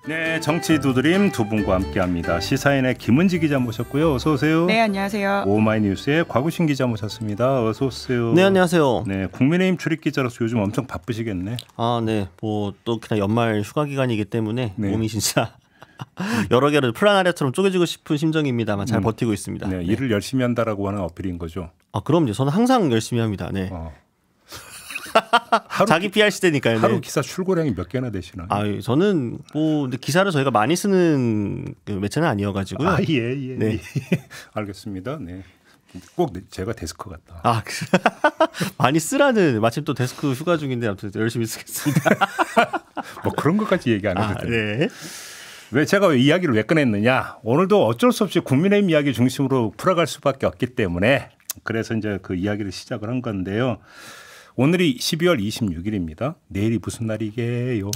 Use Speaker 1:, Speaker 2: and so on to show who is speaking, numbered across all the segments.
Speaker 1: 네, 정치 두드림 두 분과 함께합니다. 시사인의 김은지 기자 모셨고요. 어서 오세요.
Speaker 2: 네, 안녕하세요.
Speaker 1: 오마이뉴스의 곽우신 기자 모셨습니다. 어서 오세요.
Speaker 3: 네, 안녕하세요.
Speaker 1: 네, 국민의힘 출입 기자로서 요즘 엄청 바쁘시겠네.
Speaker 3: 아, 네. 뭐 또 그냥 연말 휴가 기간이기 때문에
Speaker 1: 네.
Speaker 3: 몸이 진짜 여러 개를 플라나리아처럼 쪼개지고 싶은 심정입니다만 잘 버티고 있습니다.
Speaker 1: 네, 일을 열심히 한다라고 하는 어필인 거죠.
Speaker 3: 아, 그럼요. 저는 항상 열심히 합니다. 네. 자기 PR 시대니까요.
Speaker 1: 하루
Speaker 3: 네.
Speaker 1: 기사 출고량이 몇 개나 되시나요?
Speaker 3: 아, 저는 뭐 근데 기사를 저희가 많이 쓰는 그 매체는 아니어가지고요.
Speaker 1: 아, 예.
Speaker 3: 네.
Speaker 1: 알겠습니다. 네. 꼭 제가 데스크 같다.
Speaker 3: 아, 많이 쓰라는 마침 또 데스크 휴가 중인데 아무튼 열심히 쓰겠습니다.
Speaker 1: 뭐 그런 것까지 얘기 안 해도 돼요.
Speaker 3: 네.
Speaker 1: 왜 제가 이야기를 왜 꺼냈느냐? 오늘도 어쩔 수 없이 국민의힘 이야기 중심으로 풀어갈 수밖에 없기 때문에 그래서 이제 그 이야기를 시작을 한 건데요. 오늘이 12월 26일입니다. 내일이 무슨 날이게요?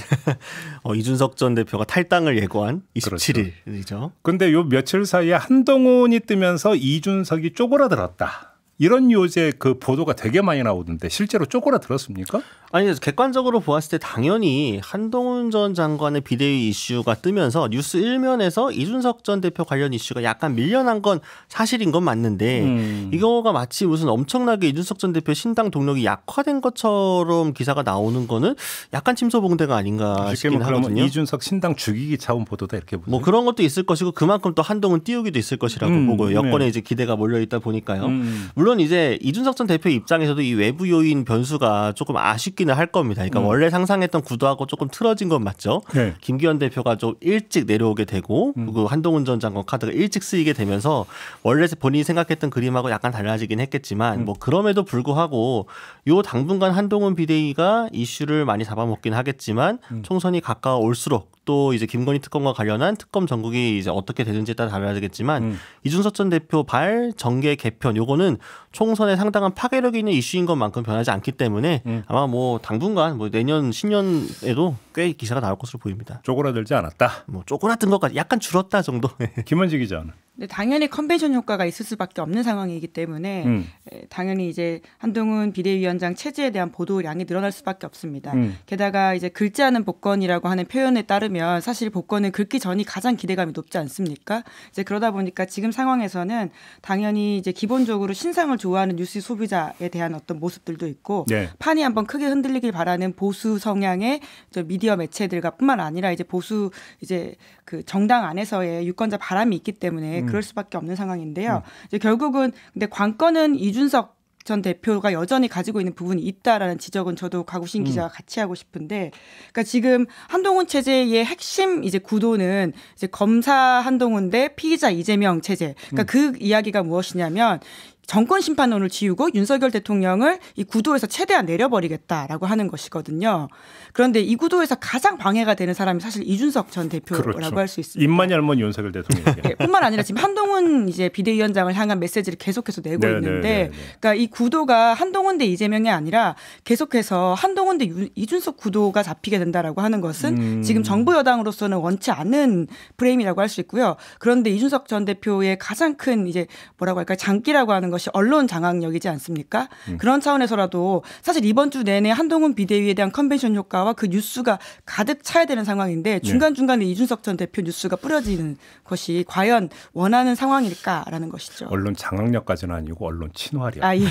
Speaker 3: 이준석 전 대표가 탈당을 예고한 27일이죠.
Speaker 1: 그런데 요 며칠 사이에 한동훈이 뜨면서 이준석이 쪼그라들었다. 이런 요새 그 보도가 되게 많이 나오던데 실제로 쪼그라들었습니까?
Speaker 3: 아니, 객관적으로 보았을 때 당연히 한동훈 전 장관의 비대위 이슈가 뜨면서 뉴스 1면에서 이준석 전 대표 관련 이슈가 약간 밀려난 건 사실인 건 맞는데 이거가 마치 무슨 엄청나게 이준석 전 대표 신당 동력이 약화된 것처럼 기사가 나오는 거는 약간 침소봉대가 아닌가 싶긴 하거든요.
Speaker 1: 이준석 신당 죽이기 차원 보도다 이렇게 보세요.
Speaker 3: 뭐 그런 것도 있을 것이고 그만큼 또 한동훈 띄우기도 있을 것이라고 보고요. 여권에 이제 기대가 몰려있다 보니까요. 물론 이제 이준석 전 대표 입장에서도 이 외부 요인 변수가 조금 아쉽기는 할 겁니다. 그러니까 원래 상상했던 구도하고 조금 틀어진 건 맞죠.
Speaker 1: 네.
Speaker 3: 김기현 대표가 좀 일찍 내려오게 되고 그리고 한동훈 전 장관 카드가 일찍 쓰이게 되면서 원래 본인이 생각했던 그림하고 약간 달라지긴 했겠지만 뭐 그럼에도 불구하고 요 당분간 한동훈 비대위가 이슈를 많이 잡아먹긴 하겠지만 총선이 가까워올수록 또 이제 김건희 특검과 관련한 특검 전국이 이제 어떻게 되는지에 따라 달라지겠지만 이준석 전 대표 발 정계 개편 요거는 총선에 상당한 파괴력이 있는 이슈인 것만큼 변하지 않기 때문에 아마 뭐 당분간 뭐 내년 신년에도 꽤 기사가 나올 것으로 보입니다.
Speaker 1: 쪼그라들지 않았다.
Speaker 3: 뭐 쪼그라든 것까지 약간 줄었다 정도.
Speaker 1: 김원지 기자는.
Speaker 2: 네, 당연히 컨벤션 효과가 있을 수밖에 없는 상황이기 때문에 당연히 이제 한동훈 비대위원장 체제에 대한 보도량이 늘어날 수밖에 없습니다. 게다가 이제 긁지 않은 복권이라고 하는 표현에 따르면 사실 복권은 긁기 전이 가장 기대감이 높지 않습니까? 이제 그러다 보니까 지금 상황에서는 당연히 이제 기본적으로 신상을 좋아하는 뉴스 소비자에 대한 어떤 모습들도 있고
Speaker 1: 네.
Speaker 2: 판이 한번 크게 흔들리길 바라는 보수 성향의 미디어 매체들과뿐만 아니라 이제 보수 이제 그 정당 안에서의 유권자 바람이 있기 때문에 그럴 수밖에 없는 상황인데요. 이제 결국은 근데 관건은 이준석 전 대표가 여전히 가지고 있는 부분이 있다라는 지적은 저도 곽우신 기자가 같이 하고 싶은데, 그러니까 지금 한동훈 체제의 핵심 이제 구도는 이제 검사 한동훈 대 피의자 이재명 체제. 그러니까 그 이야기가 무엇이냐면. 정권 심판론을 지우고 윤석열 대통령을 이 구도에서 최대한 내려버리겠다라고 하는 것이거든요. 그런데 이 구도에서 가장 방해가 되는 사람이 사실 이준석 전 대표라고
Speaker 1: 그렇죠.
Speaker 2: 할 수 있습니다.
Speaker 1: 입만 열면 윤석열 대통령에게.
Speaker 2: 예, 뿐만 아니라 지금 한동훈 이제 비대위원장을 향한 메시지를 계속해서 내고 있는데, 그러니까 이 구도가 한동훈 대 이재명이 아니라 계속해서 한동훈 대 이준석 구도가 잡히게 된다라고 하는 것은 지금 정부 여당으로서는 원치 않는 프레임이라고 할 수 있고요. 그런데 이준석 전 대표의 가장 큰 이제 뭐라고 할까요? 장기라고 하는 것이 언론 장악력이지 않습니까? 그런 차원에서라도 사실 이번 주 내내 한동훈 비대위에 대한 컨벤션 효과와 그 뉴스가 가득 차야 되는 상황인데 중간중간에 이준석 전 대표 뉴스가 뿌려지는 것이 과연 원하는 상황일까라는 것이죠.
Speaker 1: 언론 장악력까지는 아니고 언론 친화력.
Speaker 2: 아, 예.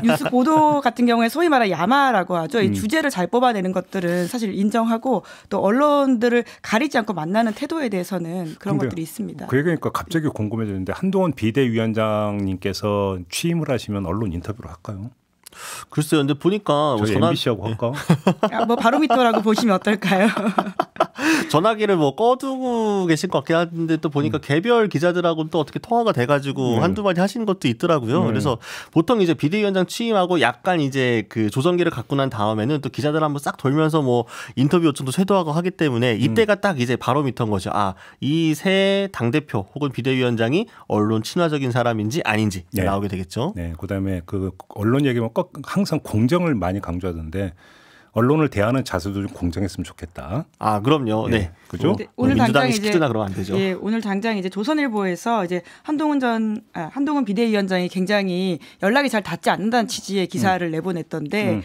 Speaker 2: 뉴스 보도 같은 경우에 소위 말하는 야마라고 하죠. 이 주제를 잘 뽑아내는 것들은 사실 인정하고 또 언론들을 가리지 않고 만나는 태도에 대해서는 그런 것들이 있습니다.
Speaker 1: 그 얘기니까 갑자기 궁금해졌는데 한동훈 비대위원장님께서 취임을 하시면 언론 인터뷰를 할까요?
Speaker 3: 글쎄요. 근데 보니까
Speaker 1: 저희 MBC하고 할까?
Speaker 2: 뭐 바로미터라고 보시면 어떨까요?
Speaker 3: 전화기를 뭐 꺼두고 계신 것 같긴 한데 또 보니까 개별 기자들하고 또 어떻게 통화가 돼가지고 한두 마디 하시는 것도 있더라고요. 그래서 보통 이제 비대위원장 취임하고 약간 이제 그 조정기를 갖고 난 다음에는 또 기자들 한번 싹 돌면서 뭐 인터뷰 요청도 쇄도하고 하기 때문에 이때가 딱 이제 바로미터인 거죠. 아, 이 새 당대표 혹은 비대위원장이 언론 친화적인 사람인지 아닌지 나오게 되겠죠.
Speaker 1: 네. 그다음에 그 언론 얘기면 꼭 항상 공정을 많이 강조하던데 언론을 대하는 자세도 좀 공정했으면 좋겠다.
Speaker 3: 아, 그럼요. 네.
Speaker 1: 그죠?
Speaker 2: 오늘
Speaker 3: 민주당이 시키거나 그러면 안 되죠.
Speaker 2: 예, 오늘 당장 이제 조선일보에서 이제 한동훈 비대위원장이 굉장히 연락이 잘 닿지 않는다는 취지의 기사를 내보냈던데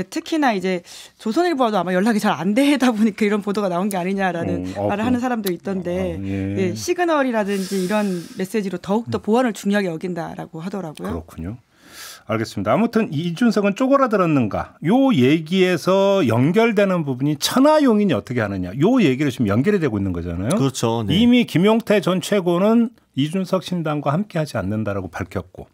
Speaker 2: 특히나 이제 조선일보와도 아마 연락이 잘 안 되다 보니까 이런 보도가 나온 게 아니냐라는 말을 하는 사람도 있던데 예, 시그널이라든지 이런 메시지로 더욱더 보안을 중요하게 여긴다라고 하더라고요.
Speaker 1: 그렇군요. 알겠습니다. 아무튼 이준석은 쪼그라들었는가? 요 얘기에서 연결되는 부분이 천하용인이 어떻게 하느냐? 요 얘기를 지금 연결이 되고 있는 거잖아요.
Speaker 3: 그렇죠. 네.
Speaker 1: 이미 김용태 전 최고는 이준석 신당과 함께하지 않는다라고 밝혔고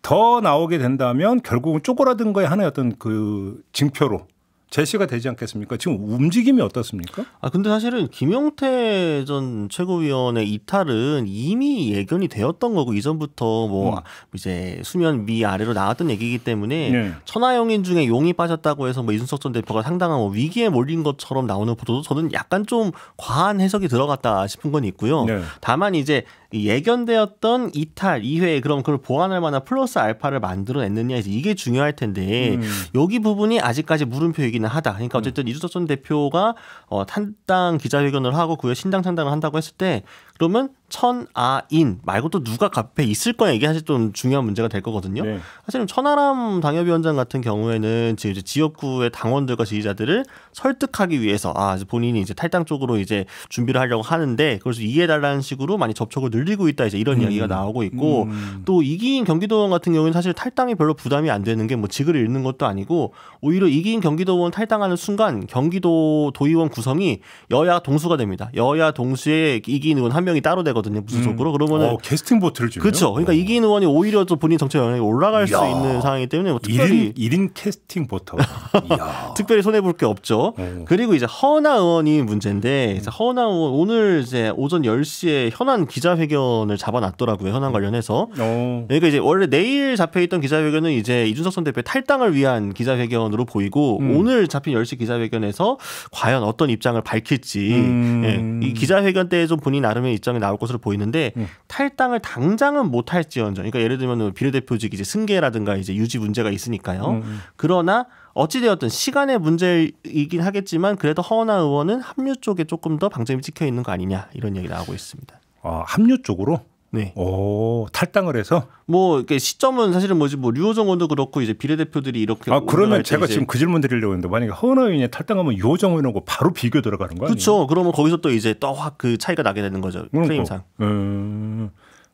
Speaker 1: 더 나오게 된다면 결국은 쪼그라든 거에 하나의 어떤 그 징표로 제시가 되지 않겠습니까? 지금 움직임이 어떻습니까?
Speaker 3: 근데 사실은 김용태 전 최고위원의 이탈은 이미 예견이 되었던 거고 이전부터 뭐 이제 수면 위 아래로 나왔던 얘기이기 때문에
Speaker 1: 네.
Speaker 3: 천하용인 중에 용이 빠졌다고 해서 뭐 이준석 전 대표가 상당한 뭐 위기에 몰린 것처럼 나오는 보도도 저는 약간 좀 과한 해석이 들어갔다 싶은 건 있고요.
Speaker 1: 네.
Speaker 3: 다만 이제 예견되었던 이탈 이외에 그럼 그걸 보완할 만한 플러스 알파를 만들어냈느냐 해서 이게 중요할 텐데 여기 부분이 아직까지 물음표이기는 하다. 그러니까 어쨌든 이준석 전 대표가 탈당 기자회견을 하고 그에 신당 창당을 한다고 했을 때 그러면 천아인 말고 또 누가 앞에 있을 거냐 이게 사실 좀 중요한 문제가 될 거거든요.
Speaker 1: 네.
Speaker 3: 사실은 천하람 당협위원장 같은 경우에는 지금 이제 지역구의 당원들과 지지자들을 설득하기 위해서 본인이 이제 탈당 쪽으로 이제 준비를 하려고 하는데 그래서 이해달라는 식으로 많이 접촉을 늘리고 있다 이제 이런 이야기가 나오고 있고 또 이기인 경기도의원 같은 경우에는 사실 탈당이 별로 부담이 안 되는 게 뭐 직을 잃는 것도 아니고 오히려 이기인 경기도의원 탈당하는 순간 경기도 도의원 구성이 여야 동수가 됩니다. 여야 동수에 이기인 의원 한 명이 따로 되거든요. 부수적으로 그러면은
Speaker 1: 캐스팅 보트를 주네요.
Speaker 3: 그렇죠. 그러니까 이기인 의원이 오히려 또 본인 정책 영향이 올라갈 수 있는 상황이기 때문에 뭐 특별히
Speaker 1: 1인 캐스팅 보트.
Speaker 3: 특별히 손해 볼 게 없죠. 그리고 이제 허은하 의원이 문제인데 허은하 의원 오늘 이제 오전 10시에 현안 기자회견을 잡아놨더라고요. 현안 관련해서. 그러니까 이제 원래 내일 잡혀있던 기자회견은 이제 이준석 전 대표의 탈당을 위한 기자회견으로 보이고 오늘 잡힌 10시 기자회견에서 과연 어떤 입장을 밝힐지 이 기자회견 때 좀 본인 나름의 입장이 나올 것으로 보이는데 탈당을 당장은 못할지언정 그러니까 예를 들면 비례대표직 이제 승계라든가 이제 유지 문제가 있으니까요. 그러나 어찌되었든 시간의 문제이긴 하겠지만 그래도 허은하 의원은 합류 쪽에 조금 더 방점이 찍혀 있는 거 아니냐 이런 얘기 나오고 있습니다.
Speaker 1: 합류 쪽으로?
Speaker 3: 네.
Speaker 1: 탈당을 해서?
Speaker 3: 뭐 이렇게 시점은 사실은 뭐 류호정 의원도 그렇고 이제 비례대표들이 이렇게
Speaker 1: 그러면 제가 지금 그 질문 드리려고 했는데 만약에 허은하 의원이 탈당하면 류호정 의원하고 바로 비교 들어가는 거 아니에요?
Speaker 3: 그렇죠. 그러면 거기서 또 이제 또 확 그 차이가 나게 되는 거죠. 프레임상.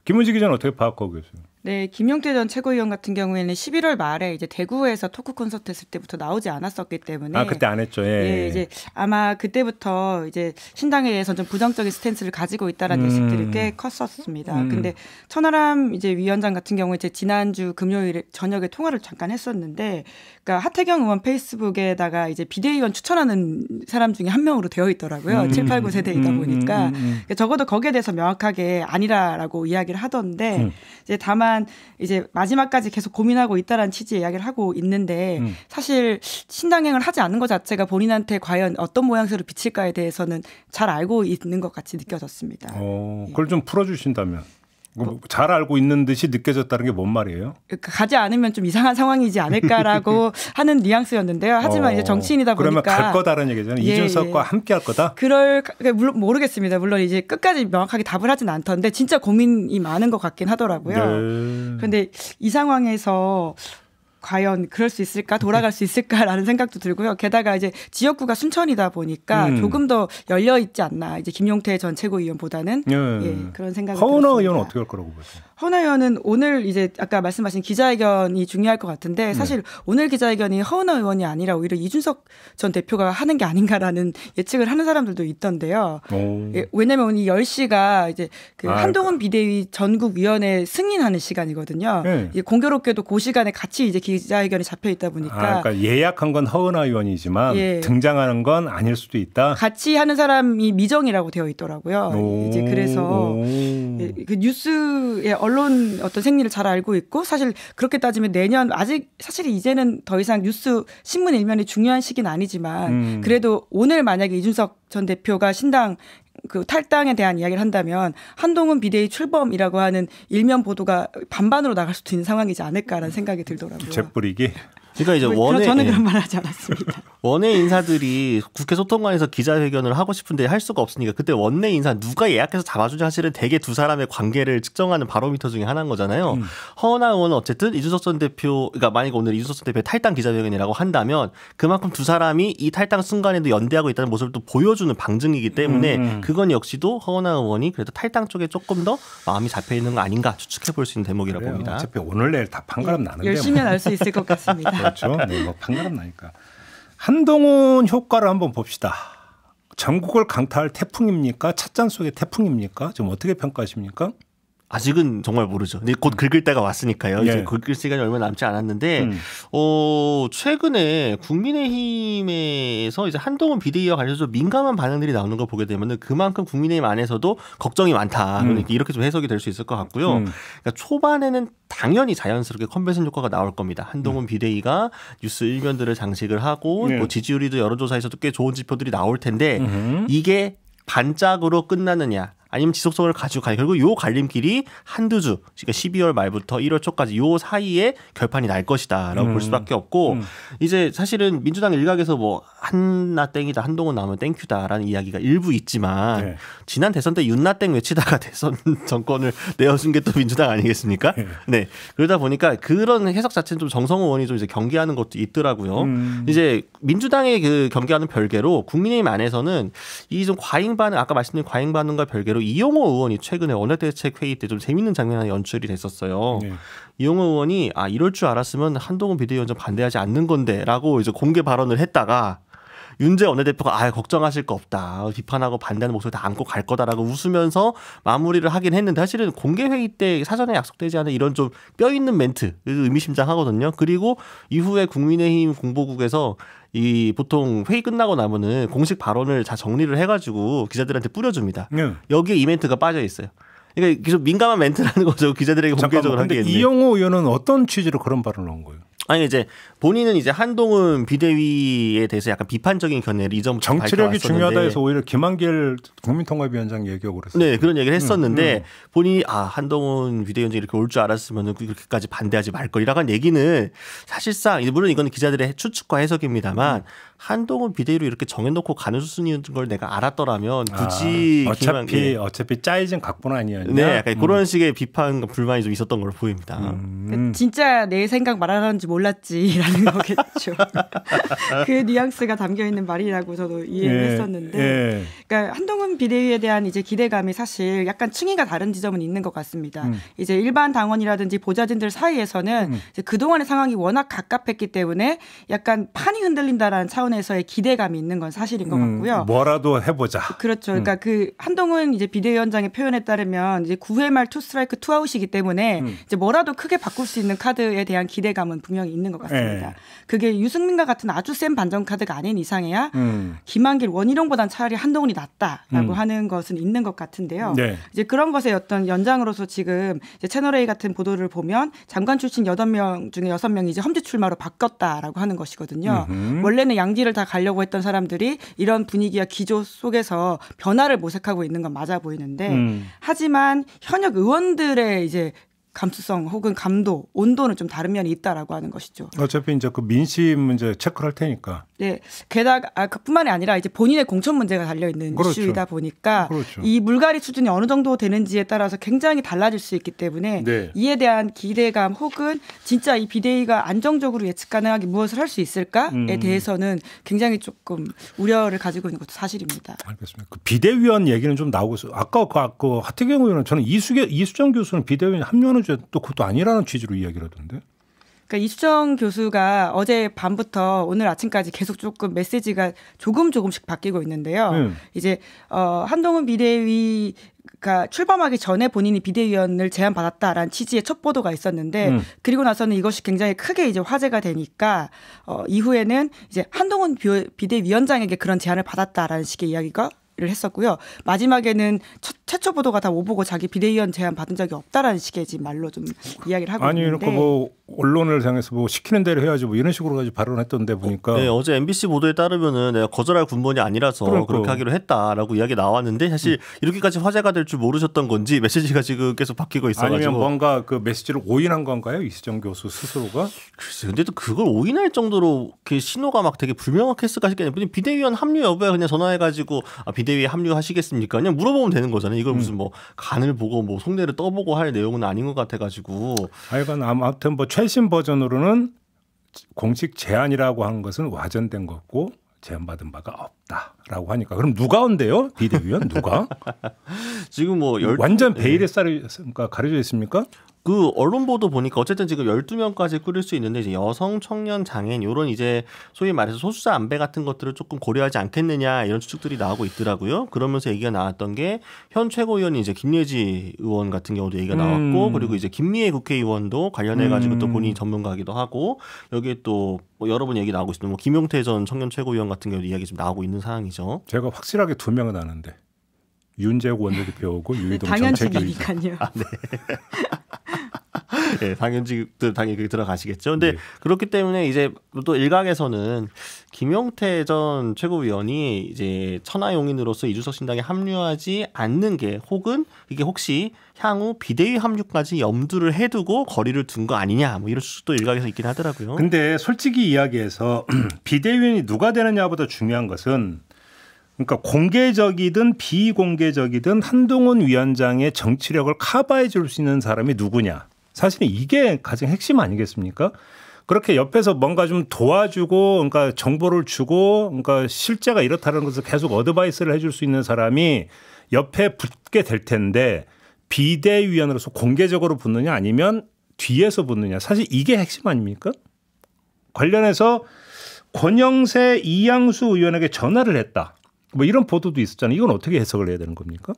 Speaker 1: 김은지 기자는 어떻게 파악하고 계세요?
Speaker 2: 네, 김용태 전 최고위원 같은 경우에는 11월 말에 이제 대구에서 토크 콘서트 했을 때부터 나오지 않았었기 때문에
Speaker 1: 그때 안 했죠. 예.
Speaker 2: 이제 아마 그때부터 이제 신당에 대해서 좀 부정적인 스탠스를 가지고 있다라는 예측들이 꽤 컸었습니다. 근데 천하람 이제 위원장 같은 경우에 제 지난주 금요일 저녁에 통화를 잠깐 했었는데, 그러니까 하태경 의원 페이스북에다가 이제 비대위원 추천하는 사람 중에 한 명으로 되어 있더라고요. 7, 8, 9세대이다 보니까 그러니까 적어도 거기에 대해서 명확하게 아니라라고 이야기를 하던데 이제 다만 이제 마지막까지 계속 고민하고 있다라는 취지의 이야기를 하고 있는데 사실 신당행을 하지 않는 것 자체가 본인한테 과연 어떤 모양새로 비칠까에 대해서는 잘 알고 있는 것 같이 느껴졌습니다.
Speaker 1: 그걸 좀 풀어주신다면. 잘 알고 있는 듯이 느껴졌다는 게 뭔 말이에요?
Speaker 2: 가지 않으면 좀 이상한 상황이지 않을까라고 하는 뉘앙스였는데요. 하지만 이제 정치인이다 보니까.
Speaker 1: 그러면 갈 거다라는 얘기잖아요. 이준석과 함께 할 거다?
Speaker 2: 물론 모르겠습니다. 물론 이제 끝까지 명확하게 답을 하진 않던데 진짜 고민이 많은 것 같긴 하더라고요. 그런데 이 상황에서 과연 그럴 수 있을까, 돌아갈 수 있을까라는 생각도 들고요. 게다가 이제 지역구가 순천이다 보니까 조금 더 열려 있지 않나. 이제 김용태 전 최고위원보다는 그런 생각이 들었습니다.
Speaker 1: 허은하 의원은 어떻게 할 거라고 보세요?
Speaker 2: 허은하 의원은 오늘 이제 아까 말씀하신 기자회견이 중요할 것 같은데 사실 오늘 기자회견이 허은하 의원이 아니라 오히려 이준석 전 대표가 하는 게 아닌가라는 예측을 하는 사람들도 있던데요. 왜냐하면 오늘 10시가 이제 그 한동훈 비대위 전국위원회 승인하는 시간이거든요. 공교롭게도 그 시간에 같이 이제 기자회견이 잡혀 있다 보니까.
Speaker 1: 그러니까 예약한 건 허은하 의원이지만 등장하는 건 아닐 수도 있다. 같이
Speaker 2: 하는 사람이 미정이라고 되어 있더라고요. 이제 그래서 그 뉴스의 언론 어떤 생리를 잘 알고 있고 사실 그렇게 따지면 내년 아직 사실 이제는 더 이상 뉴스 신문 일면이 중요한 시기는 아니지만 그래도 오늘 만약에 이준석 전 대표가 신당 그 탈당에 대한 이야기를 한다면 한동훈 비대위 출범이라고 하는 일면 보도가 반반으로 나갈 수도 있는 상황이지 않을까라는 생각이 들더라고요.
Speaker 1: 재뿌리기.
Speaker 3: 그러니까 이제
Speaker 2: 저는 그런 말 하지 않았습니다.
Speaker 3: 원내 인사들이 국회 소통관에서 기자회견을 하고 싶은데 할 수가 없으니까 그때 원내 인사 누가 예약해서 잡아주지 사실은 대개 두 사람의 관계를 측정하는 바로미터 중에 하나인 거잖아요. 허은하 의원은 어쨌든 이준석 전 대표, 그러니까 만약 오늘 이준석 전 대표 탈당 기자회견이라고 한다면 그만큼 두 사람이 이 탈당 순간에도 연대하고 있다는 모습을 또 보여주는 방증이기 때문에 그건 역시도 허은하 의원이 그래도 탈당 쪽에 조금 더 마음이 잡혀 있는 거 아닌가 추측해 볼 수 있는 대목이라고
Speaker 1: 그래요.
Speaker 3: 봅니다.
Speaker 1: 어차피 오늘 내일 다 판가름 나는데
Speaker 2: 열심히 알 수 있을 것 같습니다.
Speaker 1: 그렇죠. 네, 뭐 판가름 나니까. 한동훈 효과를 한번 봅시다. 전국을 강타할 태풍입니까? 찻잔 속의 태풍입니까? 좀 어떻게 평가하십니까?
Speaker 3: 아직은 정말 모르죠. 근데 곧 긁을 때가 왔으니까요.
Speaker 1: 예.
Speaker 3: 이제 긁을 시간이 얼마 남지 않았는데, 최근에 국민의힘에서 이제 한동훈 비대위와 관련해서 민감한 반응들이 나오는 걸 보게 되면은 그만큼 국민의힘 안에서도 걱정이 많다. 그러니까 이렇게 좀 해석이 될 수 있을 것 같고요. 그러니까 초반에는 당연히 자연스럽게 컨벤션 효과가 나올 겁니다. 한동훈 비대위가 뉴스 일면들을 장식을 하고 뭐 지지율이도 여론조사에서도 꽤 좋은 지표들이 나올 텐데 이게 반짝으로 끝나느냐 아니면 지속성을 가지고 가냐. 결국 요 갈림길이 한두 주, 그러니까 12월 말부터 1월 초까지 요 사이에 결판이 날 것이다라고 볼 수밖에 없고 이제 사실은 민주당 일각에서 뭐 한나 땡이다, 한동훈 나오면 땡큐다라는 이야기가 일부 있지만
Speaker 1: 네.
Speaker 3: 지난 대선 때 윤나 땡 외치다가 대선 정권을 내어준 게 또 민주당 아니겠습니까? 네. 그러다 보니까 그런 해석 자체는 좀 정성호 의원이 좀 이제 경계하는 것도 있더라고요. 이제 민주당의 그 경계하는 별개로 국민의힘 안에서는 이 좀 과잉 반응, 아까 말씀드린 과잉 반응과 별개로 이용호 의원이 최근에 원내대책회의 때 좀 재밌는 장면 하나 연출이 됐었어요. 네. 이용호 의원이 이럴 줄 알았으면 한동훈 비대위원장 반대하지 않는 건데라고 이제 공개 발언을 했다가 윤재 원내대표가 걱정하실 거 없다. 비판하고 반대하는 목소리 다 안고 갈 거다라고 웃으면서 마무리를 하긴 했는데 사실은 공개회의 때 사전에 약속되지 않은 이런 좀 뼈있는 멘트 의미심장하거든요. 그리고 이후에 국민의힘 공보국에서 이 보통 회의 끝나고 나면은 공식 발언을 다 정리를 해가지고 기자들한테 뿌려줍니다. 여기에 이 멘트가 빠져 있어요. 그러니까 계속 민감한 멘트라는 거죠. 기자들에게 공개적으로 하기에는.
Speaker 1: 이용호 의원은 어떤 취지로 그런 발언을 한 거예요?
Speaker 3: 아니 이제 본인은 이제 한동훈 비대위에 대해서 약간 비판적인 견해를 이전부터
Speaker 1: 정치력이 중요하다 해서 오히려 김한길 국민통합위원장 얘기하고 그랬어요.
Speaker 3: 네, 그런 얘기를 했었는데 본인이 한동훈 비대위원장이 이렇게 올 줄 알았으면 그렇게까지 반대하지 말 걸 이라고 한 얘기는 사실상 물론 이건 기자들의 추측과 해석입니다만 한동훈 비대위로 이렇게 정해놓고 가는 수순인 걸 내가 알았더라면 굳이
Speaker 1: 어차피 짜여진 각본 아니었냐.
Speaker 3: 네, 약간 그런 식의 비판과 불만이 좀 있었던 걸로 보입니다.
Speaker 2: 진짜 내 생각 말하는지 몰랐지라는 거겠죠. 그 뉘앙스가 담겨 있는 말이라고 저도 이해를 했었는데, 그러니까 한동훈 비대위에 대한 이제 기대감이 사실 약간 층위가 다른 지점은 있는 것 같습니다. 이제 일반 당원이라든지 보좌진들 사이에서는 이제 그동안의 상황이 워낙 갑갑했기 때문에 약간 판이 흔들린다라는 차원에서의 기대감이 있는 건 사실인 것 같고요.
Speaker 1: 뭐라도 해보자.
Speaker 2: 그렇죠. 그러니까 그 한동훈 이제 비대위원장의 표현에 따르면 이제 9회 말 2스트라이크 2아웃이기 때문에 이제 뭐라도 크게 바꿀 수 있는 카드에 대한 기대감은 분명히 있는 것 같습니다. 그게 유승민과 같은 아주 센 반전 카드가 아닌 이상해야 김한길, 원희룡보단 차라리 한동훈이 낫다라고 하는 것은 있는 것 같은데요. 네. 이제 그런 것의 어떤 연장으로서 지금 이제 채널A 같은 보도를 보면 장관 출신 8명 중에 6명이 이제 험지 출마로 바뀌었다라고 하는 것이거든요. 원래는 양지를 다 가려고 했던 사람들이 이런 분위기와 기조 속에서 변화를 모색하고 있는 건 맞아 보이는데 하지만 현역 의원들의 이제 감수성 혹은 감도, 온도는 좀 다른 면이 있다라고 하는 것이죠.
Speaker 1: 어차피 이제 그 민심 문제 체크를 할 테니까.
Speaker 2: 네, 게다가 그뿐만이 아니라 이제 본인의 공천 문제가 달려 있는 이슈이다 보니까 이 물갈이 수준이 어느 정도 되는지에 따라서 굉장히 달라질 수 있기 때문에 이에 대한 기대감 혹은 진짜 이 비대위가 안정적으로 예측 가능하게 무엇을 할 수 있을까에 대해서는 굉장히 조금 우려를 가지고 있는 것도 사실입니다.
Speaker 1: 알겠습니다. 그 비대위원 얘기는 좀 나오고 있어요. 아까 그 하태경 의원은 저는 이수정 교수는 비대위원 합류하는 또 그것도 아니라는 취지로 이야기를 하던데.
Speaker 2: 그러니까 이수정 교수가 어제 밤부터 오늘 아침까지 계속 조금 메시지가 조금씩 바뀌고 있는데요. 이제 한동훈 비대위가 출범하기 전에 본인이 비대위원을 제안받았다라는 취지의 첫 보도가 있었는데 그리고 나서는 이것이 굉장히 크게 이제 화제가 되니까 이후에는 이제 한동훈 비대위원장에게 그런 제안을 받았다라는 식의 이야기가 를 했었고요. 마지막에는 첫 최초 보도가 다 오보고 자기 비대위원 제안 받은 적이 없다라는 식의 지금 말로 좀 이야기를 하고
Speaker 1: 아니
Speaker 2: 있는데.
Speaker 1: 그러니까 뭐 언론을 향해서 뭐 시키는 대로 해야지 뭐 이런 식으로 가지고 발언했던데 보니까.
Speaker 3: 네, 어제 MBC 보도에 따르면은 내가 거절할 군번이 아니라서
Speaker 1: 그러니까.
Speaker 3: 그렇게 하기로 했다라고 이야기 나왔는데 사실 이렇게까지 화제가 될 줄 모르셨던 건지 메시지가 지금 계속 바뀌고 있어가지고.
Speaker 1: 아니면 뭔가 그 메시지를 오인한 건가요? 이수정 교수 스스로가?
Speaker 3: 글쎄, 근데 또 그걸 오인할 정도로 그 신호가 막 되게 불명확했을까 싶겠네요. 비대위원 합류 여부에 그냥 전화해가지고 비대위에 합류하시겠습니까? 그냥 물어보면 되는 거잖아요. 이걸 무슨 뭐 간을 보고 뭐 속내를 떠보고 할 내용은 아닌 것 같아가지고.
Speaker 1: 하여간 아무튼 뭐 최신 버전으로는 공식 제안이라고 하는 것은 와전된 거고 제안받은 바가 없다라고 하니까 그럼 누가 온대요? 비대위원 누가?
Speaker 3: 지금 뭐
Speaker 1: 완전 베일에 가려져 있습니까?
Speaker 3: 그 언론 보도 보니까 어쨌든 지금 12명까지 꾸릴 수 있는데 이제 여성, 청년, 장애인 이런 이제 소위 말해서 소수자 안배 같은 것들을 조금 고려하지 않겠느냐 이런 추측들이 나오고 있더라고요. 그러면서 얘기가 나왔던 게 현 최고위원이 이제 김예지 의원 같은 경우도 얘기가 나왔고 그리고 이제 김미애 국회의원도 관련해 가지고 또 본인이 전문가이기도 하고 여기에 또 뭐 여러 번 얘기 나오고 있습니다. 뭐 김용태 전 청년 최고위원 같은 경우도 이야기 좀 나오고 있는 상황이죠.
Speaker 1: 제가 확실하게 두 명은 아는데 윤재욱 원내대표고 유희동 정책위의장.
Speaker 2: 당연히니까요.
Speaker 3: 네. 네, 당연직들 당연히 들어가시겠죠. 근데
Speaker 1: 네.
Speaker 3: 그렇기 때문에 이제 또 일각에서는 김용태 전 최고위원이 이제 천하용인으로서 이준석 신당에 합류하지 않는 게 혹은 이게 혹시 향후 비대위 합류까지 염두를 해두고 거리를 둔 거 아니냐 뭐 이런 수도 일각에서 있긴 하더라고요.
Speaker 1: 근데 솔직히 이야기해서 비대위원이 누가 되느냐보다 중요한 것은 그러니까 공개적이든 비공개적이든 한동훈 위원장의 정치력을 커버해 줄 수 있는 사람이 누구냐. 사실은 이게 가장 핵심 아니겠습니까? 그렇게 옆에서 뭔가 좀 도와주고 그러니까 정보를 주고 그러니까 실제가 이렇다는 것을 계속 어드바이스를 해줄 수 있는 사람이 옆에 붙게 될 텐데 비대위원으로서 공개적으로 붙느냐 아니면 뒤에서 붙느냐. 사실 이게 핵심 아닙니까? 관련해서 권영세 이양수 의원에게 전화를 했다. 뭐 이런 보도도 있었잖아요. 이건 어떻게 해석을 해야 되는 겁니까?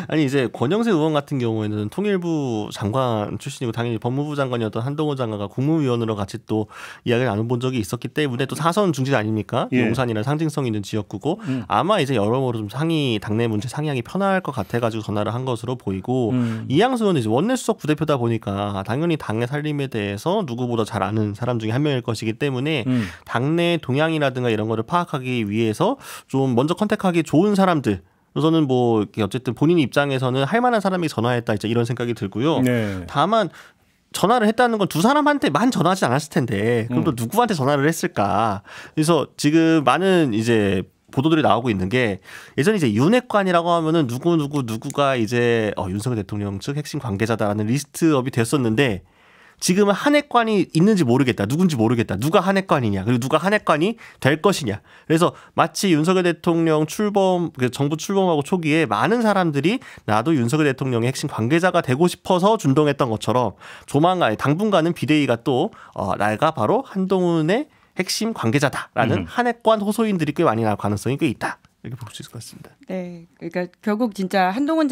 Speaker 3: 아니 이제 권영세 의원 같은 경우에는 통일부 장관 출신이고 당연히 법무부 장관이었던 한동훈 장관과 국무위원으로 같이 또 이야기를 나눠본 적이 있었기 때문에 또 사선 중진 아닙니까?
Speaker 1: 예.
Speaker 3: 용산이라는 상징성 있는 지역구고 아마 이제 여러모로 좀 당내 문제 상의하기 편할 것 같아가지고 전화를 한 것으로 보이고 이양수 의원은 이제 원내수석 부대표다 보니까 당연히 당내 살림에 대해서 누구보다 잘 아는 사람 중에 한 명일 것이기 때문에 당내 동향이라든가 이런 거를 파악하기 위해서 좀 먼저 컨택하기 좋은 사람들 우선은 뭐 어쨌든 본인 입장에서는 할 만한 사람이 전화했다 이제 이런 생각이 들고요.
Speaker 1: 네.
Speaker 3: 다만 전화를 했다는 건 두 사람한테만 전화하지 않았을 텐데 그럼 또 누구한테 전화를 했을까? 그래서 지금 많은 이제 보도들이 나오고 있는 게 예전에 이제 윤핵관이라고 하면은 누구가 이제 윤석열 대통령 측 핵심 관계자다라는 리스트업이 됐었는데 지금은 한핵관이 있는지 모르겠다. 누군지 모르겠다. 누가 한핵관이냐. 그리고 누가 한핵관이 될 것이냐. 그래서 마치 윤석열 대통령 정부 출범하고 초기에 많은 사람들이 나도 윤석열 대통령의 핵심 관계자가 되고 싶어서 준동했던 것처럼 조만간 당분간은 비대위가 또 내가 바로 한동훈의 핵심 관계자다라는 한핵관 호소인들이 꽤 많이 나올 가능성이 꽤 있다. 이렇게 볼 수 있을 것 같습니다.
Speaker 2: 네, 그러니까 결국 진짜 한동훈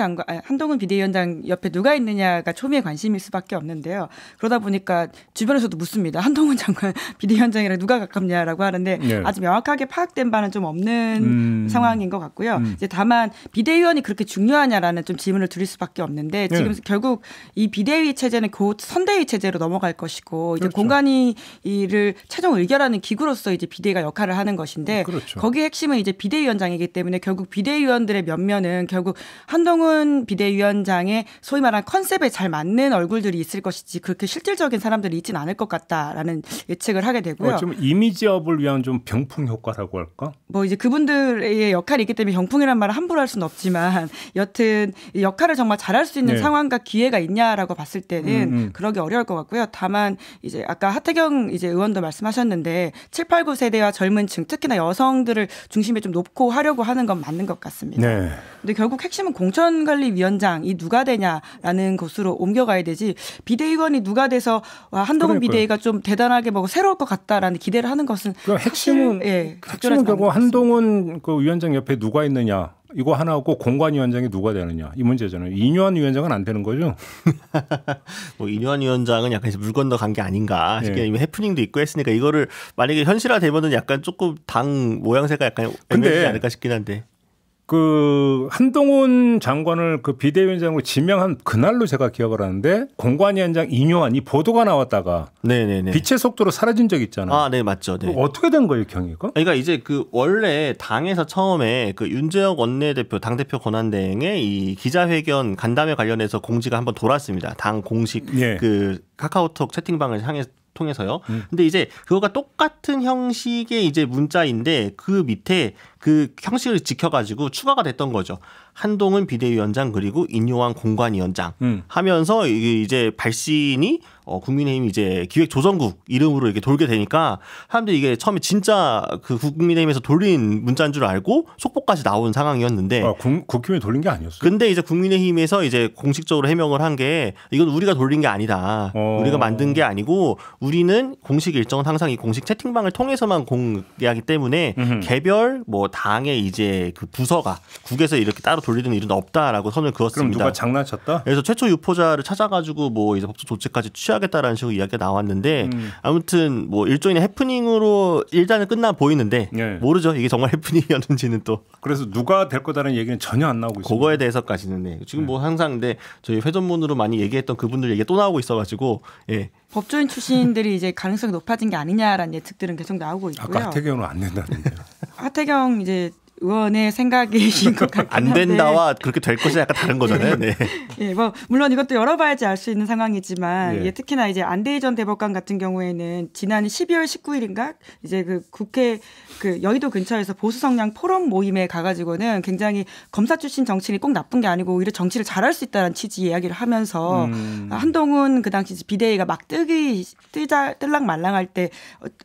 Speaker 2: 비대위원장 옆에 누가 있느냐가 초미의 관심일 수밖에 없는데요. 그러다 보니까 주변에서도 묻습니다. 한동훈 장관 비대위원장이랑 누가 가깝냐라고 하는데
Speaker 1: 네.
Speaker 2: 아직 명확하게 파악된 바는 좀 없는 상황인 것 같고요. 이제 다만 비대위원이 그렇게 중요하냐라는 좀 질문을 드릴 수밖에 없는데 지금 결국 이 비대위 체제는 곧 선대위 체제로 넘어갈 것이고 이제
Speaker 1: 그렇죠.
Speaker 2: 공관위를 최종 의결하는 기구로서 이제 비대위가 역할을 하는 것인데
Speaker 1: 그렇죠.
Speaker 2: 거기에 핵심은 이제 비대위원장이기 때문에 결국 비대위원들의 면면은 결국 한동훈 비대위원장의 소위 말하는 컨셉에 잘 맞는 얼굴들이 있을 것이지 그렇게 실질적인 사람들이 있지는 않을 것 같다라는 예측을 하게 되고요.
Speaker 1: 좀 이미지업을 위한 좀 병풍 효과라고 할까?
Speaker 2: 뭐 이제 그분들의 역할이 있기 때문에 병풍이란 말을 함부로 할 수는 없지만 여튼 역할을 정말 잘할 수 있는
Speaker 1: 네.
Speaker 2: 상황과 기회가 있냐라고 봤을 때는 그러기 어려울 것 같고요. 다만 이제 아까 하태경 이제 의원도 말씀하셨는데 7, 8, 9세대와 젊은 층 특히나 여성들을 중심에 좀 놓고 하려고 하는 건 맞는 것 같습니다.
Speaker 1: 네.
Speaker 2: 근데 결국 핵심은 공천관리위원장이 누가 되냐라는 것으로 옮겨가야 되지 비대위원이 누가 돼서 한동훈
Speaker 1: 그러니까요.
Speaker 2: 비대위가 좀 대단하게 뭐 새로울 것 같다라는 기대를 하는 것은
Speaker 1: 그럼 핵심은
Speaker 2: 적절하지
Speaker 1: 결국
Speaker 2: 않은 것
Speaker 1: 한동훈 그 위원장 옆에 누가 있느냐 이거 하나고 공관위원장이 누가 되느냐 이 문제잖아요. 이뇨한 위원장은 안 되는 거죠?
Speaker 3: 뭐 이뇨한 위원장은 약간 물 건너 간 게 아닌가 싶긴
Speaker 1: 네.
Speaker 3: 해. 해프닝도 있고 했으니까 이거를 만약에 현실화되면은 약간 조금 당 모양새가 약간 애매하지 않을까 싶긴 한데.
Speaker 1: 그 한동훈 장관을 그 비대위원장으로 지명한 그날로 제가 기억을 하는데 공관위원장 인요한 이 보도가 나왔다가
Speaker 3: 네네네.
Speaker 1: 빛의 속도로 사라진 적 있잖아요.
Speaker 3: 아, 네, 맞죠. 네.
Speaker 1: 어떻게 된 거예요, 경위가?
Speaker 3: 그러니까 이제 그 원래 당에서 처음에 그 윤재혁 원내대표 당대표 권한대행의 이 기자회견 간담회 관련해서 공지가 한번 돌았습니다. 당 공식
Speaker 1: 예.
Speaker 3: 그 카카오톡 채팅방을 통해서요. 근데 이제 그거가 똑같은 형식의 이제 문자인데 그 밑에 그 형식을 지켜가지고 추가가 됐던 거죠. 한동훈 비대위원장 그리고 인요한 공관위원장 하면서 이게 이제 발신이 국민의힘 이제 기획조정국 이름으로 이렇게 돌게 되니까 사람들이 이게 처음에 진짜 그 국민의힘에서 돌린 문자인 줄 알고 속보까지 나온 상황이었는데
Speaker 1: 국힘이 돌린 게 아니었어요.
Speaker 3: 근데 이제 국민의힘에서 이제 공식적으로 해명을 한 게 이건 우리가 돌린 게 아니다. 우리가 만든 게 아니고 우리는 공식 일정은 항상 이 공식 채팅방을 통해서만 공개하기 때문에 개별 뭐 당의 이제 그 부서가 국에서 이렇게 따로 돌리는 일은 없다라고 선을 그었습니다.
Speaker 1: 그럼 누가 장난쳤다?
Speaker 3: 그래서 최초 유포자를 찾아가지고 뭐 이제 법적 조치까지 취하겠다라는 식으로 이야기가 나왔는데 아무튼 뭐 일종의 해프닝으로 일단은 끝나 보이는데
Speaker 1: 예.
Speaker 3: 모르죠. 이게 정말 해프닝이었는지는 또.
Speaker 1: 그래서 누가 될 거다라는 얘기는 전혀 안 나오고 있습니다.
Speaker 3: 그거에 대해서까지는 네. 지금 뭐 항상 근데 저희 회전문으로 많이 얘기했던 그분들 얘기가 또 나오고 있어가지고 예.
Speaker 2: 법조인 출신들이 이제 가능성이 높아진 게 아니냐라는 예측들은 계속 나오고 있고요.
Speaker 1: 아까 하태경은 안 된다는데요.
Speaker 2: 하태경 이제 의원의 생각이신 것 같긴 한데
Speaker 3: 안 된다와 그렇게 될 것이 약간 다른 거잖아요. 네.
Speaker 2: 예, 뭐 물론 이것도 열어봐야지 알 수 있는 상황이지만
Speaker 1: 예.
Speaker 2: 특히나 이제 안대희 전 대법관 같은 경우에는 지난 12월 19일인가 이제 그 국회 그 여의도 근처에서 보수 성향 포럼 모임에 가가지고는 굉장히 검사 출신 정치인이 꼭 나쁜 게 아니고 오히려 정치를 잘할 수 있다는 취지 이야기를 하면서 한동훈 그 당시 비대위가 막 뜰락 말랑할 때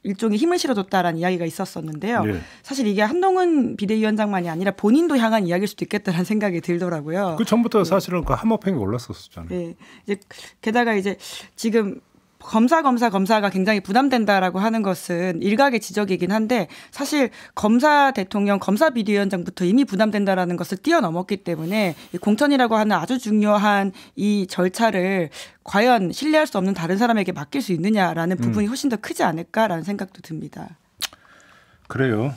Speaker 2: 일종의 힘을 실어줬다라는 이야기가 있었었는데요.
Speaker 1: 예.
Speaker 2: 사실 이게 한동훈 비대위원장만이 아니라 본인도 향한 이야기일 수도 있겠다는 생각이 들더라고요.
Speaker 1: 그 전부터 사실은 그 함어팽이 올랐었잖아요.
Speaker 2: 네. 이제 게다가 이제 지금 검사가 굉장히 부담된다라고 하는 것은 일각의 지적이긴 한데 사실 검사 대통령, 검사 비대위원장부터 이미 부담된다라는 것을 뛰어넘었기 때문에 이 공천이라고 하는 아주 중요한 이 절차를 과연 신뢰할 수 없는 다른 사람에게 맡길 수 있느냐라는 부분이 훨씬 더 크지 않을까라는 생각도 듭니다.
Speaker 1: 그래요.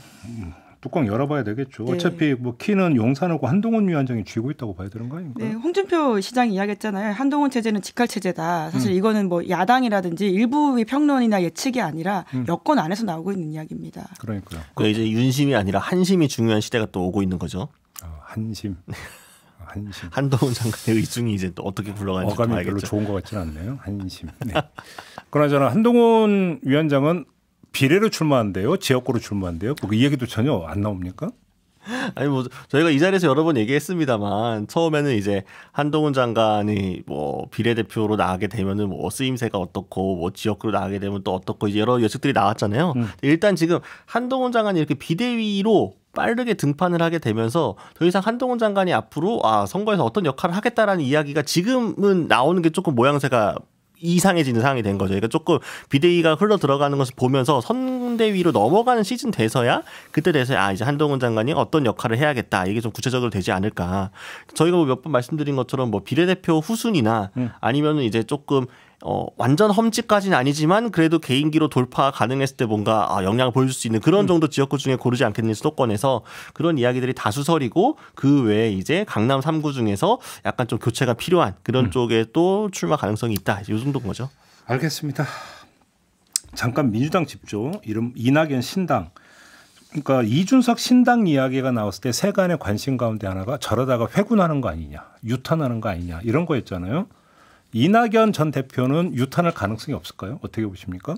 Speaker 1: 뚜껑 열어봐야 되겠죠.
Speaker 2: 네.
Speaker 1: 어차피 뭐 키는 용산하고 한동훈 위원장이 쥐고 있다고 봐야 되는 거 아닙니까?
Speaker 2: 네, 홍준표 시장이 이야기했잖아요. 한동훈 체제는 직할 체제다. 사실 이거는 뭐 야당이라든지 일부의 평론이나 예측이 아니라 여권 안에서 나오고 있는 이야기입니다.
Speaker 1: 그러니까요.
Speaker 3: 그 이제 윤심이 아니라 한심이 중요한 시대가 또 오고 있는 거죠.
Speaker 1: 한심. 한심.
Speaker 3: 한동훈 장관의 의중이 이제 또 어떻게 굴러가는지
Speaker 1: 어감이
Speaker 3: 알겠죠.
Speaker 1: 별로 좋은 것 같지는 않네요. 한심. 네. 그러나 한동훈 위원장은 비례로 출마한대요. 지역구로 출마한대요. 그 이야기도 전혀 안 나옵니까?
Speaker 3: 아니 뭐 저희가 이 자리에서 여러 번 얘기했습니다만 처음에는 이제 한동훈 장관이 뭐 비례대표로 나가게 되면은 뭐 쓰임새가 어떻고 뭐 지역구로 나가게 되면 또 어떻고 이제 여러 예측들이 나왔잖아요. 일단 지금 한동훈 장관이 이렇게 비대위로 빠르게 등판을 하게 되면서 더 이상 한동훈 장관이 앞으로 선거에서 어떤 역할을 하겠다라는 이야기가 지금은 나오는 게 조금 모양새가 이상해지는 상황이 된 거죠. 그러니까 조금 비대위가 흘러 들어가는 것을 보면서 선대위로 넘어가는 시즌 돼서야 그때 돼서야 이제 한동훈 장관이 어떤 역할을 해야겠다. 이게 좀 구체적으로 되지 않을까. 저희가 뭐 몇 번 말씀드린 것처럼 뭐 비례대표 후순위나 아니면은 이제 조금 완전 험지까지는 아니지만 그래도 개인기로 돌파 가능했을 때 뭔가 영향을 보여줄 수 있는 그런 정도 지역구 중에 고르지 않겠느냐 수도권에서 그런 이야기들이 다수설이고 그 외에 이제 강남 3구 중에서 약간 좀 교체가 필요한 그런 쪽에 또 출마 가능성이 있다. 이 정도인 거죠.
Speaker 1: 알겠습니다. 잠깐 민주당 짚죠. 이름 이낙연 신당. 그러니까 이준석 신당 이야기가 나왔을 때 세간의 관심 가운데 하나가 저러다가 회군하는 거 아니냐, 유탄하는 거 아니냐 이런 거였잖아요. 이낙연 전 대표는 유탄할 가능성이 없을까요? 어떻게 보십니까?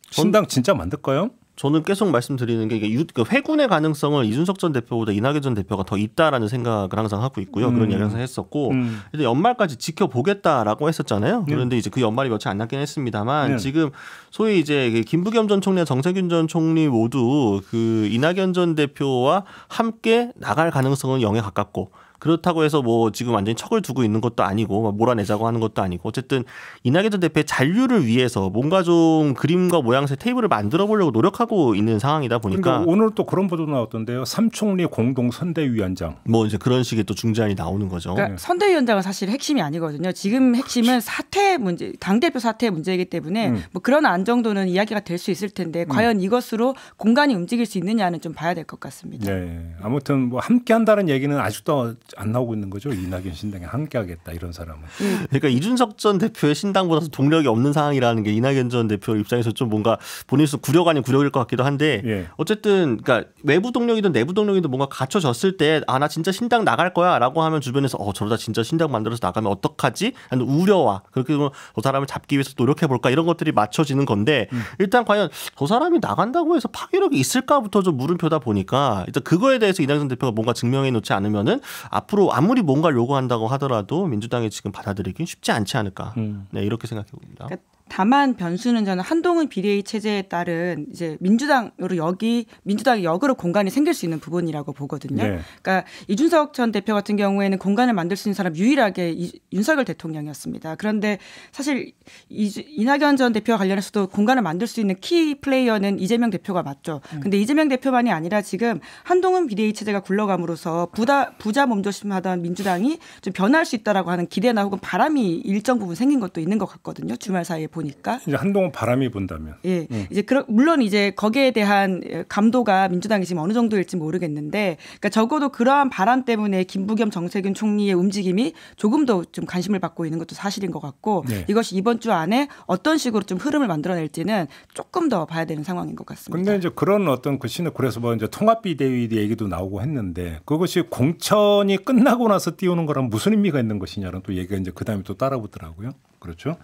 Speaker 1: 신당 진짜 만들까요?
Speaker 3: 저는 계속 말씀드리는 게 이게 회군의 가능성을 이준석 전 대표보다 이낙연 전 대표가 더 있다라는 생각을 항상 하고 있고요. 그런 이야기를 항상 했었고 일단 연말까지 지켜보겠다라고 했었잖아요. 그런데 이제 그 연말이 며칠 안 남긴 했습니다만 지금 소위 이제 김부겸 전 총리와 정세균 전 총리 모두 그 이낙연 전 대표와 함께 나갈 가능성은 0에 가깝고 그렇다고 해서 뭐 지금 완전히 척을 두고 있는 것도 아니고 몰아내자고 하는 것도 아니고 어쨌든 이낙연 전 대표의 잔류를 위해서 뭔가 좀 그림과 모양새 테이블을 만들어 보려고 노력하고 있는 상황이다 보니까
Speaker 1: 오늘 또 그런 보도 나왔던데요. 삼총리 공동 선대위원장.
Speaker 3: 뭐 이제 그런 식의 또 중재안이 나오는 거죠.
Speaker 2: 그러니까 선대위원장은 사실 핵심이 아니거든요. 지금 핵심은 사퇴 문제, 당대표 사퇴 문제이기 때문에 뭐 그런 안 정도는 이야기가 될 수 있을 텐데 과연 이것으로 공간이 움직일 수 있느냐는 좀 봐야 될 것 같습니다.
Speaker 1: 네. 아무튼 뭐 함께 한다는 얘기는 아직도 안 나오고 있는 거죠. 이낙연 신당에 함께 하겠다 이런 사람은.
Speaker 3: 그러니까 이준석 전 대표의 신당보다 동력이 없는 상황이라는 게 이낙연 전 대표 입장에서 좀 뭔가 본인으로서 굴욕 아닌 굴욕일 것 같기도 한데
Speaker 1: 예.
Speaker 3: 어쨌든 그러니까 외부 동력이든 내부 동력이든 뭔가 갖춰졌을 때 나 진짜 신당 나갈 거야라고 하면 주변에서 저러다 진짜 신당 만들어서 나가면 어떡하지? 하는 우려와 그렇게 되면 저 사람을 잡기 위해서 노력해 볼까 이런 것들이 맞춰지는 건데 일단 과연 저 사람이 나간다고 해서 파괴력이 있을까부터 좀 물음표다 보니까 일단 그거에 대해서 이낙연 대표가 뭔가 증명해 놓지 않으면은 앞으로 아무리 뭔가를 요구한다고 하더라도 민주당이 지금 받아들이기 쉽지 않지 않을까. 네, 이렇게 생각해 봅니다.
Speaker 2: 그러니까 다만 변수는 저는 한동훈 비대위 체제에 따른 이제 민주당이 역으로 공간이 생길 수 있는 부분이라고 보거든요.
Speaker 1: 네.
Speaker 2: 그러니까 이준석 전 대표 같은 경우에는 공간을 만들 수 있는 사람 유일하게 윤석열 대통령이었습니다. 그런데 사실 이낙연 전 대표와 관련해서도 공간을 만들 수 있는 키 플레이어는 이재명 대표가 맞죠. 근데 이재명 대표만이 아니라 지금 한동훈 비대위 체제가 굴러감으로써 부자 몸조심하던 민주당이 좀 변할 수 있다라고 하는 기대나 혹은 바람이 일정 부분 생긴 것도 있는 것 같거든요. 주말 사이에 보니까.
Speaker 1: 이제 한동훈 바람이 분다면.
Speaker 2: 예. 이제 물론 이제 거기에 대한 감도가 민주당이 지금 어느 정도일지 모르겠는데, 그러니까 적어도 그러한 바람 때문에 김부겸 정세균 총리의 움직임이 조금 더 좀 관심을 받고 있는 것도 사실인 것 같고,
Speaker 1: 네.
Speaker 2: 이것이 이번 주 안에 어떤 식으로 좀 흐름을 만들어낼지는 조금 더 봐야 되는 상황인 것 같습니다.
Speaker 1: 그런데 이제 그런 어떤 그 신을 그래서 뭐 이제 통합비대위 얘기도 나오고 했는데 그것이 공천이 끝나고 나서 띄우는 거랑 무슨 의미가 있는 것이냐는 또 얘기가 이제 그 다음에 또 따라붙더라고요. 그렇죠.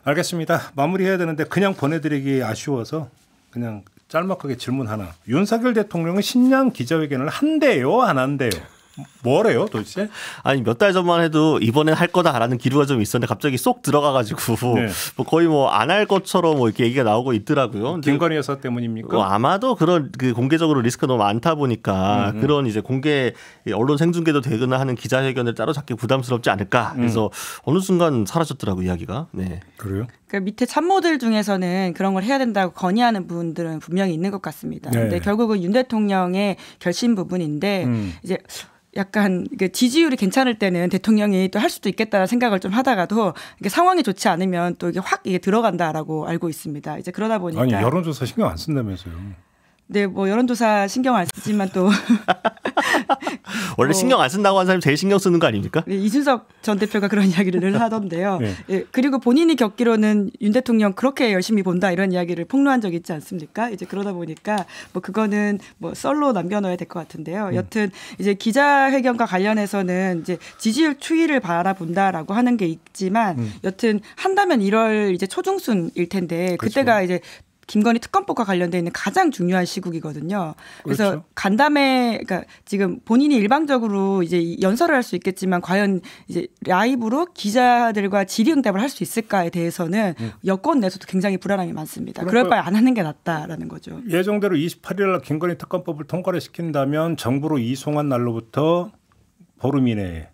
Speaker 1: 알겠습니다. 마무리해야 되는데 그냥 보내드리기 아쉬워서 그냥 짤막하게 질문 하나. 윤석열 대통령은 신년 기자회견을 한대요, 안 한대요? 뭐래요, 도대체?
Speaker 3: 아니 몇 달 전만 해도 이번엔 할 거다라는 기류가 좀 있었는데 갑자기 쏙 들어가가지고
Speaker 1: 네.
Speaker 3: 뭐 거의 뭐 안 할 것처럼 뭐 이렇게 얘기가 나오고 있더라고요.
Speaker 1: 김건희 여사 때문입니까?
Speaker 3: 아마도 그런 그 공개적으로 리스크가 너무 많다 보니까 그런 이제 공개 언론 생중계도 되거나 하는 기자회견을 따로 잡기 부담스럽지 않을까. 그래서 어느 순간 사라졌더라고 이야기가. 네.
Speaker 1: 그래요?
Speaker 2: 그러니까 밑에 참모들 중에서는 그런 걸 해야 된다고 건의하는 분들은 분명히 있는 것 같습니다.
Speaker 1: 네.
Speaker 2: 근데 결국은 윤 대통령의 결심 부분인데 이제 약간 지지율이 괜찮을 때는 대통령이 또 할 수도 있겠다는 생각을 좀 하다가도 이게 상황이 좋지 않으면 또 이게 확 이게 들어간다라고 알고 있습니다. 이제 그러다 보니까
Speaker 1: 아니 여론조사 신경 안 쓴다면서요?
Speaker 2: 네, 뭐 여론조사 신경 안 쓰지만 또
Speaker 3: 원래 신경 안 쓴다고 하는 사람이 제일 신경 쓰는 거 아닙니까?
Speaker 2: 네, 이준석 전 대표가 그런 이야기를 늘 하던데요.
Speaker 1: 네.
Speaker 2: 예, 그리고 본인이 겪기로는 윤 대통령 그렇게 열심히 본다 이런 이야기를 폭로한 적이 있지 않습니까? 이제 그러다 보니까 뭐 그거는 뭐 썰로 남겨놓아야 될 것 같은데요. 여튼 이제 기자회견과 관련해서는 이제 지지율 추이를 바라본다라고 하는 게 있지만 여튼 한다면 1월 이제 초중순일 텐데
Speaker 1: 그렇죠.
Speaker 2: 그때가 이제 김건희 특검법과 관련돼 있는 가장 중요한 시국이거든요. 그래서
Speaker 1: 그렇죠.
Speaker 2: 간담회, 그러니까 지금 본인이 일방적으로 이제 연설을 할 수 있겠지만 과연 이제 라이브로 기자들과 질의응답을 할 수 있을까에 대해서는 여권 내에서도 굉장히 불안함이 많습니다.
Speaker 1: 그러니까
Speaker 2: 그럴 바에 안 하는 게 낫다라는 거죠.
Speaker 1: 예정대로 28일 날 김건희 특검법을 통과를 시킨다면 정부로 이송한 날로부터 보름 이내에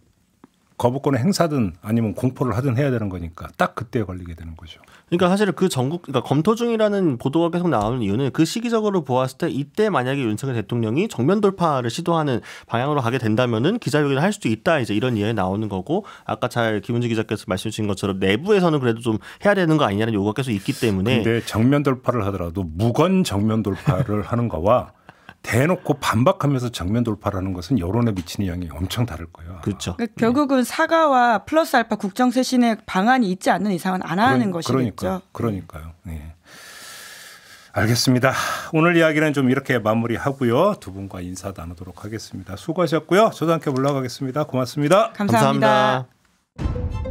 Speaker 1: 거부권을 행사든 아니면 공포를 하든 해야 되는 거니까 딱 그때 걸리게 되는 거죠.
Speaker 3: 그러니까 사실 그 그러니까 검토 중이라는 보도가 계속 나오는 이유는 그 시기적으로 보았을 때 이때 만약에 윤석열 대통령이 정면 돌파를 시도하는 방향으로 가게 된다면은 기자회견을 할 수도 있다 이제 이런 이야기 나오는 거고 아까 잘 김은지 기자께서 말씀 주신 것처럼 내부에서는 그래도 좀 해야 되는 거 아니냐는 요구가 계속 있기 때문에.
Speaker 1: 근데 정면 돌파를 하더라도 무건 정면 돌파를 하는 거와 대놓고 반박하면서 정면 돌파를 하는 것은 여론에 미치는 영향이 엄청 다를 거예요.
Speaker 3: 그렇죠.
Speaker 2: 그러니까 결국은 사과와 플러스 알파 국정쇄신의 방안이 있지 않는 이상은 안 하는 것이겠죠.
Speaker 1: 그러니까요. 네. 알겠습니다. 오늘 이야기는 좀 이렇게 마무리하고요. 두 분과 인사 나누도록 하겠습니다. 수고하셨고요. 저도 함께 물러가겠습니다. 고맙습니다.
Speaker 2: 감사합니다.
Speaker 3: 감사합니다.